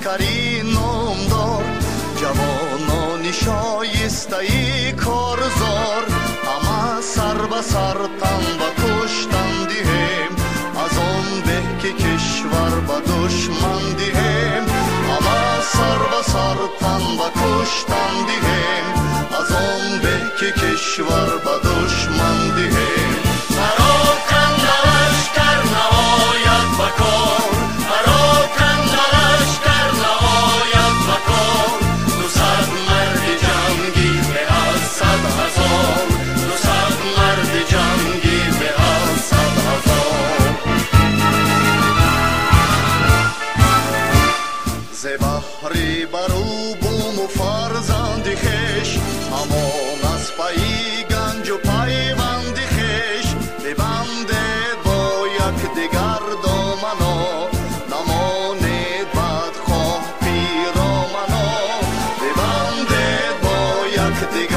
لشکری نامدار، جوانانی شایسته کارزار، همه سر به سر تن و کشتن دهیم، از آن به که کشور به دشمن دهیم. همه سر به سر تن و کشتن دهیم، از آن به که کشور به دشمن دهیم. پراکن لشکر نهاید بکار، پراکن لشکر نهاید بکار، 200 مرد جنگی به از 100,000، 200 مرد جنگی به از 100,000. ز بحری برو بوم و فرزند خویش، همان از پی گنج و پیوند خویش، ببندید با یکدیگر دامنا، نمانید بدخواه پیرامنا، ببندید با یکدیگر